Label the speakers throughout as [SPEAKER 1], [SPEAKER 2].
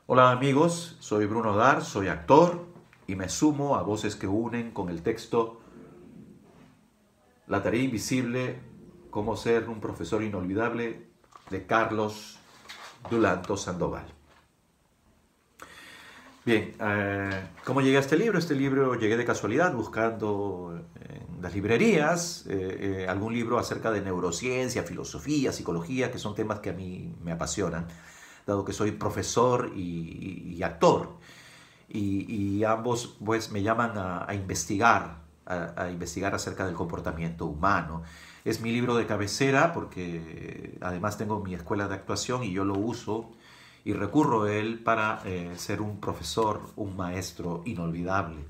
[SPEAKER 1] Hola amigos, soy Bruno Dar, soy actor y me sumo a voces que unen con el texto La tarea invisible, cómo ser un profesor inolvidable de Carlos Dulanto Sandoval. Bien, ¿cómo llegué a este libro? Este libro llegué de casualidad buscando en las librerías algún libro acerca de neurociencia, filosofía, psicología, que son temas que a mí me apasionan, dado que soy profesor y actor. Y ambos pues me llaman a investigar, a investigar acerca del comportamiento humano. Es mi libro de cabecera porque además tengo mi escuela de actuación y yo lo uso y recurro a él para ser un profesor, un maestro inolvidable.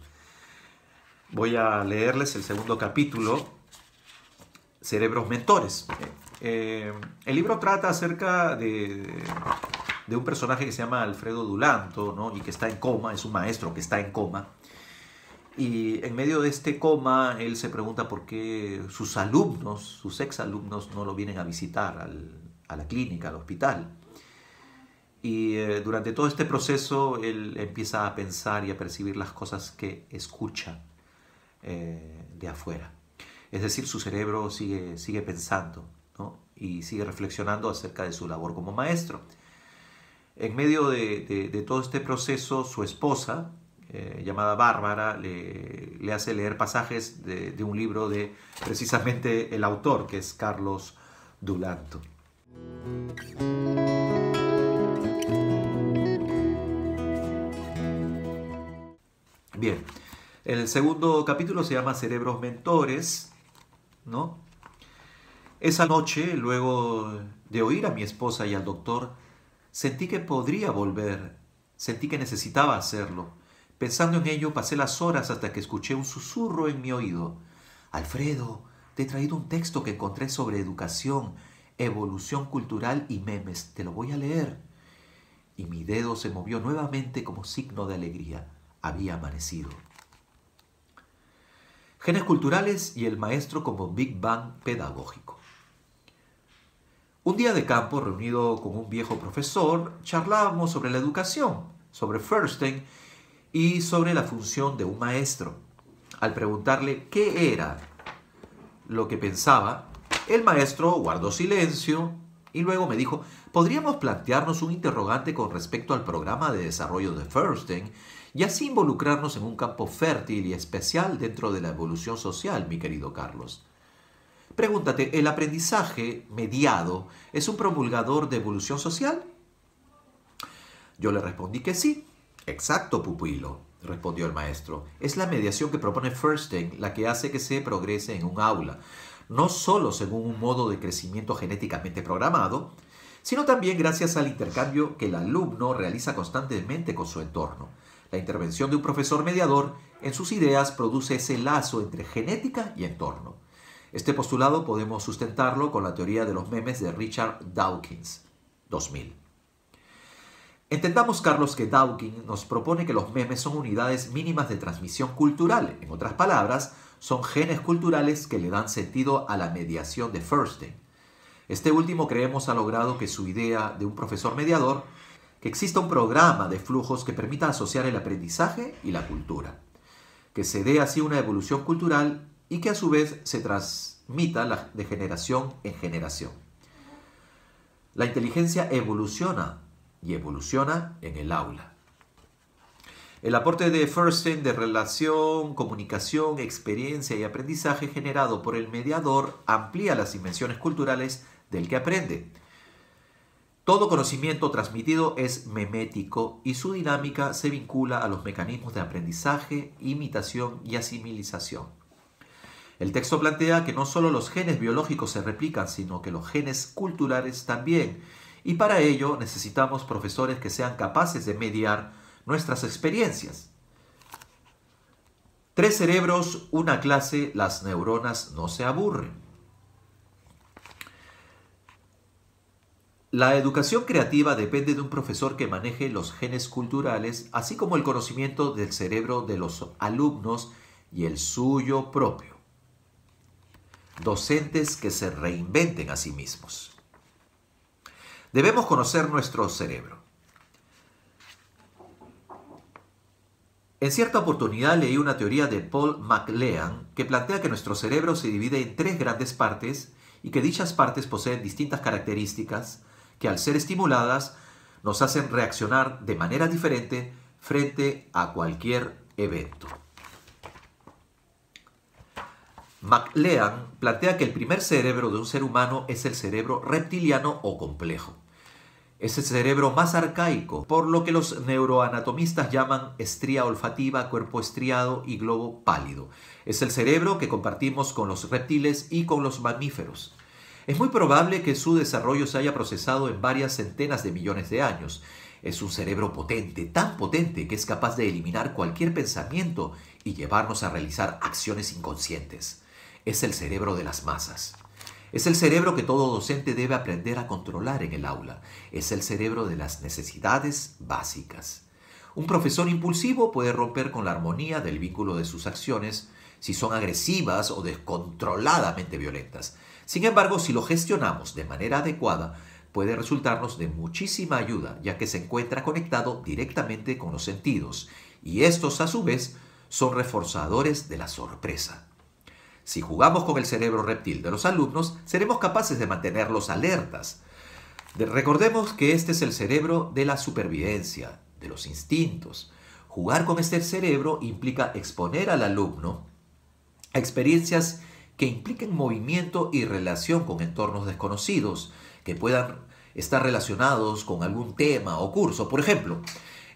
[SPEAKER 1] Voy a leerles el segundo capítulo, Cerebros Mentores. El libro trata acerca de un personaje que se llama Alfredo Dulanto, ¿no? Y que está en coma, es un maestro que está en coma. Y en medio de este coma, él se pregunta por qué sus alumnos, sus exalumnos, no lo vienen a visitar a la clínica, al hospital. Y durante todo este proceso, él empieza a pensar y a percibir las cosas que escucha de afuera. Es decir, su cerebro sigue pensando, ¿no? Y sigue reflexionando acerca de su labor como maestro. En medio de todo este proceso, su esposa, llamada Bárbara, le hace leer pasajes de un libro de precisamente el autor, que es Carlos Dulanto. Bien, el segundo capítulo se llama Cerebros Mentores, ¿no? Esa noche, luego de oír a mi esposa y al doctor, sentí que podría volver, sentí que necesitaba hacerlo. Pensando en ello, pasé las horas hasta que escuché un susurro en mi oído. Alfredo, te he traído un texto que encontré sobre educación, evolución cultural y memes. Te lo voy a leer. Y mi dedo se movió nuevamente como signo de alegría. Había amanecido. Genes culturales y el maestro como Big Bang pedagógico. Un día de campo, reunido con un viejo profesor, charlábamos sobre la educación, sobre Feuerstein y sobre la función de un maestro. Al preguntarle qué era lo que pensaba, el maestro guardó silencio y luego me dijo, podríamos plantearnos un interrogante con respecto al programa de desarrollo de Feuerstein y así involucrarnos en un campo fértil y especial dentro de la evolución social, mi querido Carlos. Pregúntate, ¿el aprendizaje mediado es un promulgador de evolución social? Yo le respondí que sí. Exacto, pupilo, respondió el maestro. Es la mediación que propone Feuerstein la que hace que se progrese en un aula, no solo según un modo de crecimiento genéticamente programado, sino también gracias al intercambio que el alumno realiza constantemente con su entorno. La intervención de un profesor mediador en sus ideas produce ese lazo entre genética y entorno. Este postulado podemos sustentarlo con la teoría de los memes de Richard Dawkins, 2000. Entendamos, Carlos, que Dawkins nos propone que los memes son unidades mínimas de transmisión cultural. En otras palabras, son genes culturales que le dan sentido a la mediación de Feuerstein. Este último creemos ha logrado que su idea de un profesor mediador, que exista un programa de flujos que permita asociar el aprendizaje y la cultura, que se dé así una evolución cultural y que a su vez se transmita de generación en generación. La inteligencia evoluciona y evoluciona en el aula. El aporte de Feuerstein de relación, comunicación, experiencia y aprendizaje generado por el mediador amplía las dimensiones culturales del que aprende. Todo conocimiento transmitido es memético y su dinámica se vincula a los mecanismos de aprendizaje, imitación y asimilización. El texto plantea que no solo los genes biológicos se replican, sino que los genes culturales también, y para ello necesitamos profesores que sean capaces de mediar nuestras experiencias. 3 cerebros, una clase, las neuronas no se aburren. La educación creativa depende de un profesor que maneje los genes culturales, así como el conocimiento del cerebro de los alumnos y el suyo propio. Docentes que se reinventen a sí mismos. Debemos conocer nuestro cerebro. En cierta oportunidad leí una teoría de Paul MacLean que plantea que nuestro cerebro se divide en tres grandes partes y que dichas partes poseen distintas características que al ser estimuladas nos hacen reaccionar de manera diferente frente a cualquier evento. MacLean plantea que el primer cerebro de un ser humano es el cerebro reptiliano o complejo. Es el cerebro más arcaico, por lo que los neuroanatomistas llaman estría olfativa, cuerpo estriado y globo pálido. Es el cerebro que compartimos con los reptiles y con los mamíferos. Es muy probable que su desarrollo se haya procesado en varias centenas de millones de años. Es un cerebro potente, tan potente que es capaz de eliminar cualquier pensamiento y llevarnos a realizar acciones inconscientes. Es el cerebro de las masas. Es el cerebro que todo docente debe aprender a controlar en el aula. Es el cerebro de las necesidades básicas. Un profesor impulsivo puede romper con la armonía del vínculo de sus acciones si son agresivas o descontroladamente violentas. Sin embargo, si lo gestionamos de manera adecuada, puede resultarnos de muchísima ayuda, ya que se encuentra conectado directamente con los sentidos, y estos, a su vez, son reforzadores de la sorpresa. Si jugamos con el cerebro reptil de los alumnos, seremos capaces de mantenerlos alertas. Recordemos que este es el cerebro de la supervivencia, de los instintos. Jugar con este cerebro implica exponer al alumno a experiencias que impliquen movimiento y relación con entornos desconocidos, que puedan estar relacionados con algún tema o curso. Por ejemplo,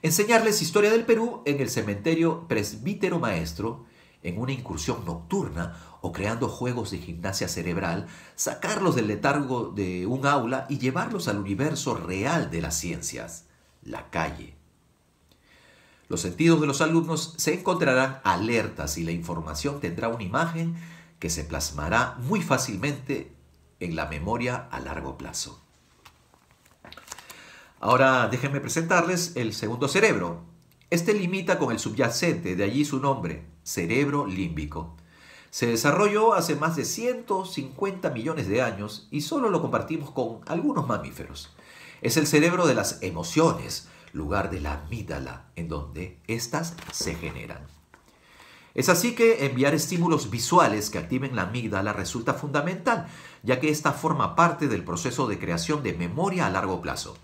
[SPEAKER 1] enseñarles historia del Perú en el cementerio Presbítero Maestro, en una incursión nocturna o creando juegos de gimnasia cerebral, sacarlos del letargo de un aula y llevarlos al universo real de las ciencias, la calle. Los sentidos de los alumnos se encontrarán alertas y la información tendrá una imagen que se plasmará muy fácilmente en la memoria a largo plazo. Ahora déjenme presentarles el segundo cerebro. Este limita con el subyacente, de allí su nombre, cerebro límbico. Se desarrolló hace más de 150 millones de años y solo lo compartimos con algunos mamíferos. Es el cerebro de las emociones, lugar de la amígdala, en donde éstas se generan. Es así que enviar estímulos visuales que activen la amígdala resulta fundamental, ya que esta forma parte del proceso de creación de memoria a largo plazo.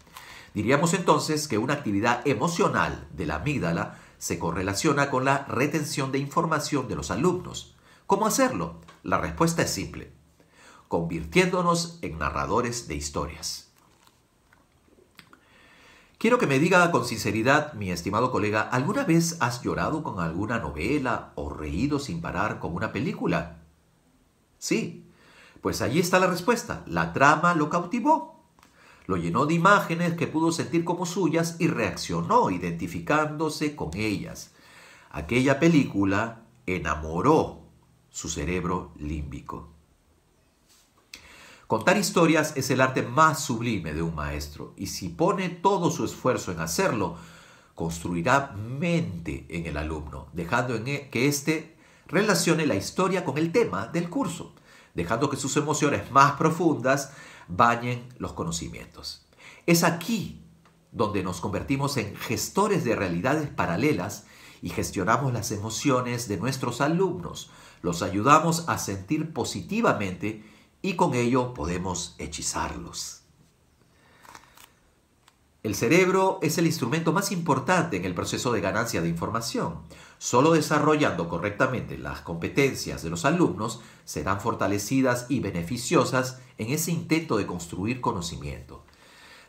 [SPEAKER 1] Diríamos entonces que una actividad emocional de la amígdala se correlaciona con la retención de información de los alumnos. ¿Cómo hacerlo? La respuesta es simple: convirtiéndonos en narradores de historias. Quiero que me diga con sinceridad, mi estimado colega, ¿alguna vez has llorado con alguna novela o reído sin parar con una película? Sí, pues allí está la respuesta. La trama lo cautivó. Lo llenó de imágenes que pudo sentir como suyas y reaccionó identificándose con ellas. Aquella película enamoró su cerebro límbico. Contar historias es el arte más sublime de un maestro, y si pone todo su esfuerzo en hacerlo, construirá mente en el alumno, dejando que éste relacione la historia con el tema del curso, dejando que sus emociones más profundas bañen los conocimientos. Es aquí donde nos convertimos en gestores de realidades paralelas y gestionamos las emociones de nuestros alumnos, los ayudamos a sentir positivamente y con ello podemos hechizarlos. El cerebro es el instrumento más importante en el proceso de ganancia de información. Solo desarrollando correctamente las competencias de los alumnos serán fortalecidas y beneficiosas en ese intento de construir conocimiento.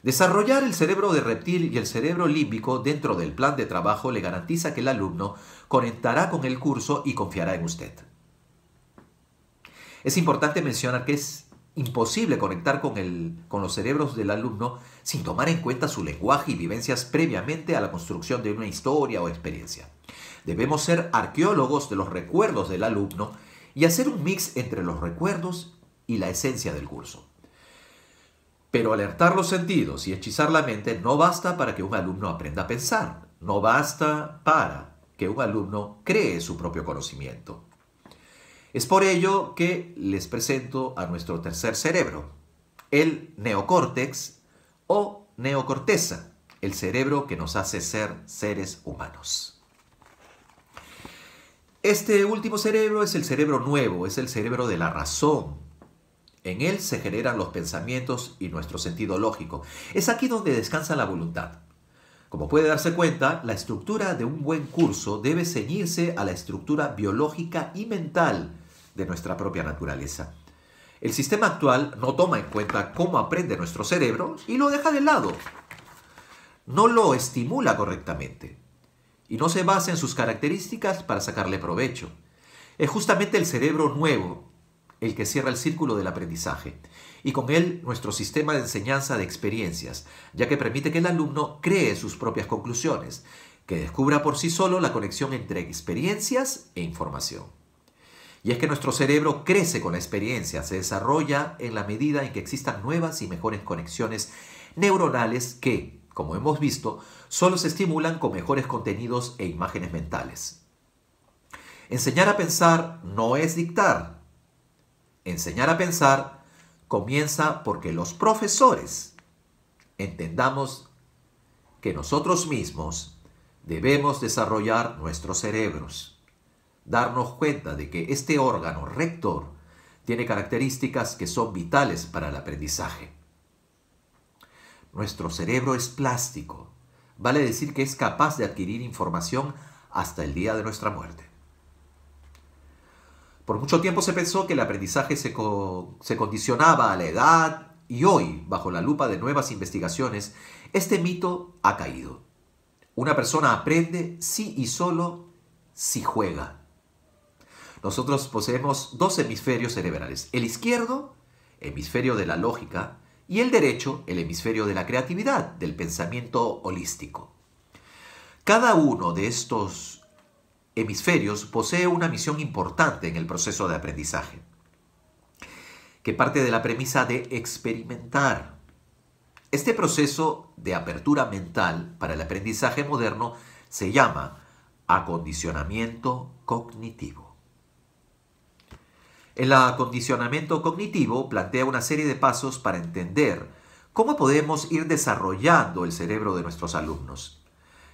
[SPEAKER 1] Desarrollar el cerebro de reptil y el cerebro límbico dentro del plan de trabajo le garantiza que el alumno conectará con el curso y confiará en usted. Es importante mencionar que es imposible conectar con los cerebros del alumno sin tomar en cuenta su lenguaje y vivencias previamente a la construcción de una historia o experiencia. Debemos ser arqueólogos de los recuerdos del alumno y hacer un mix entre los recuerdos y la esencia del curso. Pero alertar los sentidos y hechizar la mente no basta para que un alumno aprenda a pensar, no basta para que un alumno cree su propio conocimiento. Es por ello que les presento a nuestro tercer cerebro, el neocórtex o neocorteza, el cerebro que nos hace ser seres humanos. Este último cerebro es el cerebro nuevo, es el cerebro de la razón. En él se generan los pensamientos y nuestro sentido lógico. Es aquí donde descansa la voluntad. Como puede darse cuenta, la estructura de un buen curso debe ceñirse a la estructura biológica y mental de nuestra propia naturaleza. El sistema actual no toma en cuenta cómo aprende nuestro cerebro y lo deja de lado. No lo estimula correctamente y no se basa en sus características para sacarle provecho. Es justamente el cerebro nuevo el que cierra el círculo del aprendizaje y con él nuestro sistema de enseñanza de experiencias, ya que permite que el alumno cree sus propias conclusiones, que descubra por sí solo la conexión entre experiencias e información. Y es que nuestro cerebro crece con la experiencia, se desarrolla en la medida en que existan nuevas y mejores conexiones neuronales que, como hemos visto, solo se estimulan con mejores contenidos e imágenes mentales. Enseñar a pensar no es dictar. Enseñar a pensar comienza porque los profesores entendamos que nosotros mismos debemos desarrollar nuestros cerebros, darnos cuenta de que este órgano rector tiene características que son vitales para el aprendizaje. Nuestro cerebro es plástico, vale decir que es capaz de adquirir información hasta el día de nuestra muerte. Por mucho tiempo se pensó que el aprendizaje se condicionaba a la edad y hoy, bajo la lupa de nuevas investigaciones, este mito ha caído. Una persona aprende si y solo si juega. Nosotros poseemos dos hemisferios cerebrales, el izquierdo, hemisferio de la lógica, y el derecho, el hemisferio de la creatividad, del pensamiento holístico. Cada uno de estos hemisferios posee una misión importante en el proceso de aprendizaje, que parte de la premisa de experimentar. Este proceso de apertura mental para el aprendizaje moderno se llama acondicionamiento cognitivo. El acondicionamiento cognitivo plantea una serie de pasos para entender cómo podemos ir desarrollando el cerebro de nuestros alumnos.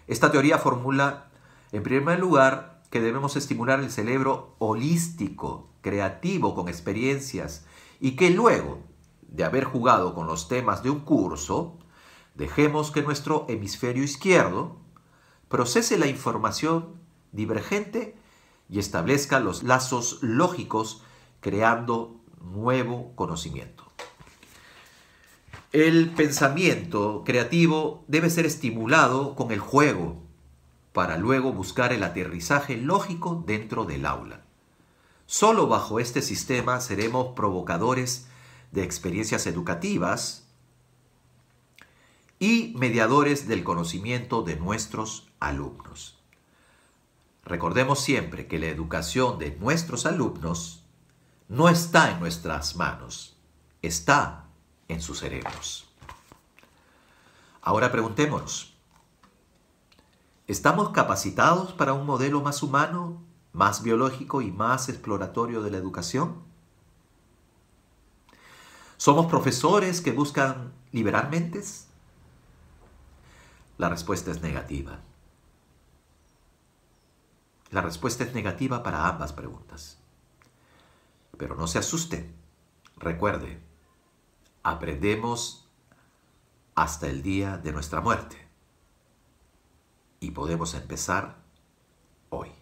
[SPEAKER 1] Esta teoría formula, en primer lugar, que debemos estimular el cerebro holístico, creativo, con experiencias, y que luego de haber jugado con los temas de un curso, dejemos que nuestro hemisferio izquierdo procese la información divergente y establezca los lazos lógicos, creando nuevo conocimiento. El pensamiento creativo debe ser estimulado con el juego, para luego buscar el aterrizaje lógico dentro del aula. Solo bajo este sistema seremos provocadores de experiencias educativas y mediadores del conocimiento de nuestros alumnos. Recordemos siempre que la educación de nuestros alumnos no está en nuestras manos, está en sus cerebros. Ahora preguntémonos, ¿estamos capacitados para un modelo más humano, más biológico y más exploratorio de la educación? ¿Somos profesores que buscan liberar mentes? La respuesta es negativa. La respuesta es negativa para ambas preguntas. Pero no se asuste. Recuerde, aprendemos hasta el día de nuestra muerte. Y podemos empezar hoy.